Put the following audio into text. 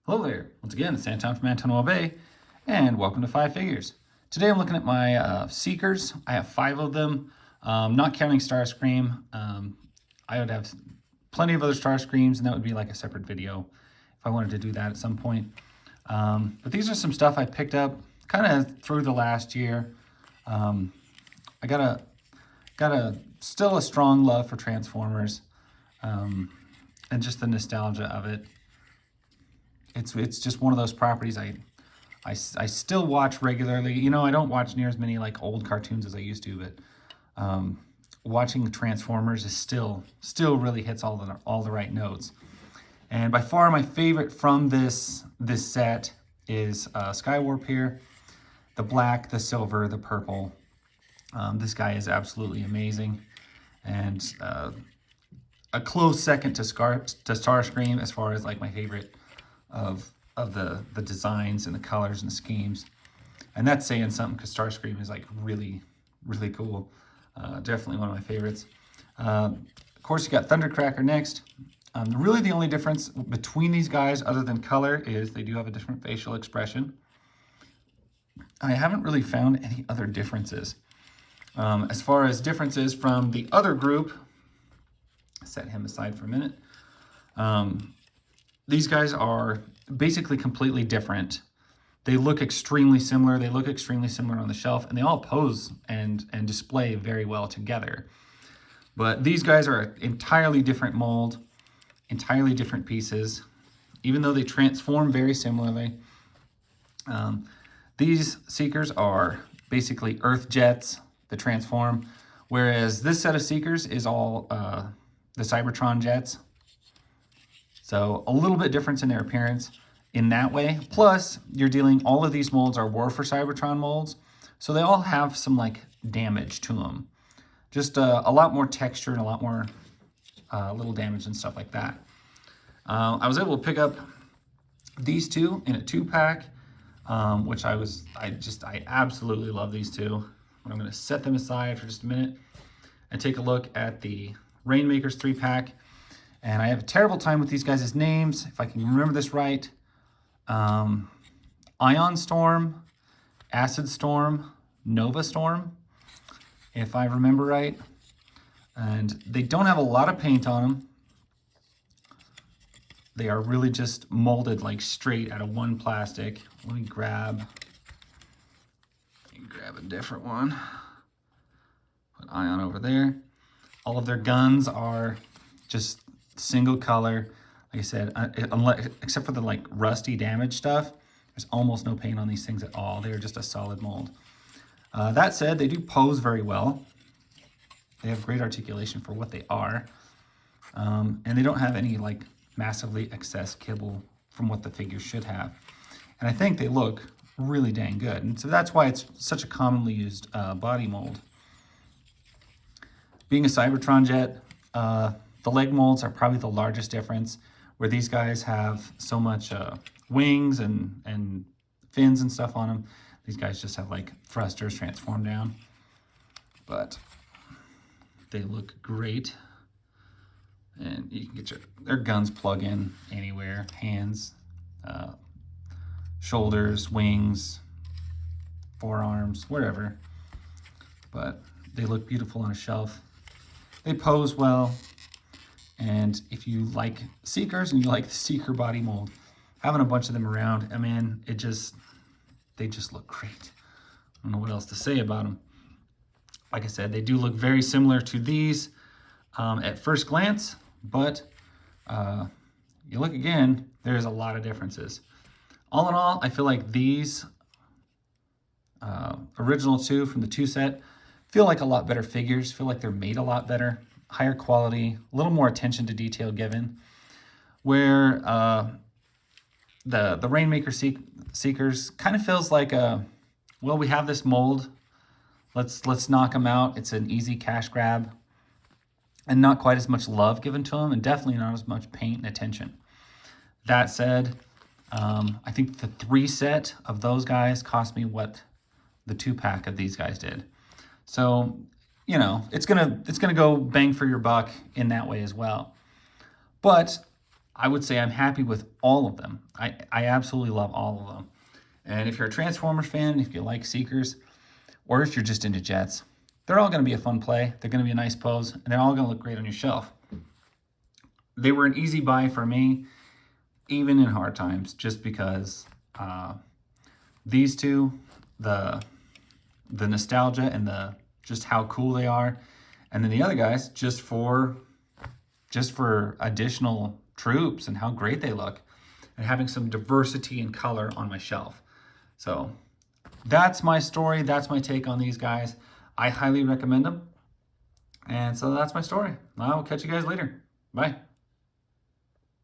Hello there, once again, it's Anton from Anton Bay, and welcome to Five Figures. Today I'm looking at my Seekers. I have 5 of them, not counting Starscream. I would have plenty of other Starscreams, and that would be like a separate video if I wanted to do that at some point. But these are some stuff I picked up kind of through the last year. I got a still a strong love for Transformers, and just the nostalgia of it. It's just one of those properties I still watch regularly. You know, I don't watch near as many like old cartoons as I used to, but watching Transformers is still really hits all the right notes. And by far my favorite from this set is Skywarp here. The black, the silver, the purple. This guy is absolutely amazing, and a close second to Starscream as far as like my favorite of the designs and the colors and the schemes. And that's saying something, because Starscream is like really cool. Definitely one of my favorites. Of course, you got Thundercracker next. Really the only difference between these guys other than color is they do have a different facial expression. I haven't really found any other differences. As far as differences from the other group, set him aside for a minute. These guys are basically completely different. They look extremely similar. They look extremely similar on the shelf, and they all pose and display very well together. But these guys are an entirely different mold, entirely different pieces, even though they transform very similarly. These Seekers are basically Earth jets that transform, whereas this set of Seekers is all the Cybertron jets. So a little bit difference in their appearance in that way. Plus, you're dealing, all of these molds are War for Cybertron molds, so they all have some like damage to them. Just a lot more texture and a lot more little damage and stuff like that. I was able to pick up these two in a 2-pack, which I absolutely love these two. I'm going to set them aside for just a minute and take a look at the Rainmakers 3-pack. And I have a terrible time with these guys' names, if I can remember this right. Ion Storm, Acid Storm, Nova Storm, if I remember right. And they don't have a lot of paint on them. They are really just molded like straight out of one plastic. Let me grab a different one. Put Ion over there. All of their guns are just single color. Like I said, except for the like rusty damage stuff, there's almost no paint on these things at all. They're just a solid mold. That said, they do pose very well. They have great articulation for what they are. And they don't have any like massively excess kibble from what the figure should have. And I think they look really dang good. And so that's why it's such a commonly used body mold. Being a Cybertron jet, the leg molds are probably the largest difference, where these guys have so much wings and fins and stuff on them. These guys just have like thrusters transformed down. But they look great. And you can get their guns plug in anywhere. Hands, shoulders, wings, forearms, wherever. But they look beautiful on a shelf. They pose well. And if you like Seekers and you like the Seeker body mold, having a bunch of them around, I mean, they just look great. I don't know what else to say about them. Like I said, they do look very similar to these at first glance, but you look again, there's a lot of differences. All in all, I feel like these original two from the 2 set feel like a lot better figures, feel like they're made a lot better. Higher quality, a little more attention to detail given, where the Rainmaker Seekers kind of feels like well, we have this mold, let's knock them out. It's an easy cash grab, and not quite as much love given to them, and definitely not as much paint and attention. That said, I think the 3 set of those guys cost me what the 2-pack of these guys did. So, you know, it's gonna go bang for your buck in that way as well. But I would say I'm happy with all of them. I absolutely love all of them. And if you're a Transformers fan, if you like Seekers, or if you're just into jets, they're all going to be a fun play. They're going to be a nice pose, and they're all going to look great on your shelf. They were an easy buy for me, even in hard times, just because these two, the nostalgia and the just how cool they are, and then the other guys just for additional troops and how great they look, and having some diversity and color on my shelf. So that's my story. That's my take on these guys. I highly recommend them. And so that's my story. I will catch you guys later. Bye.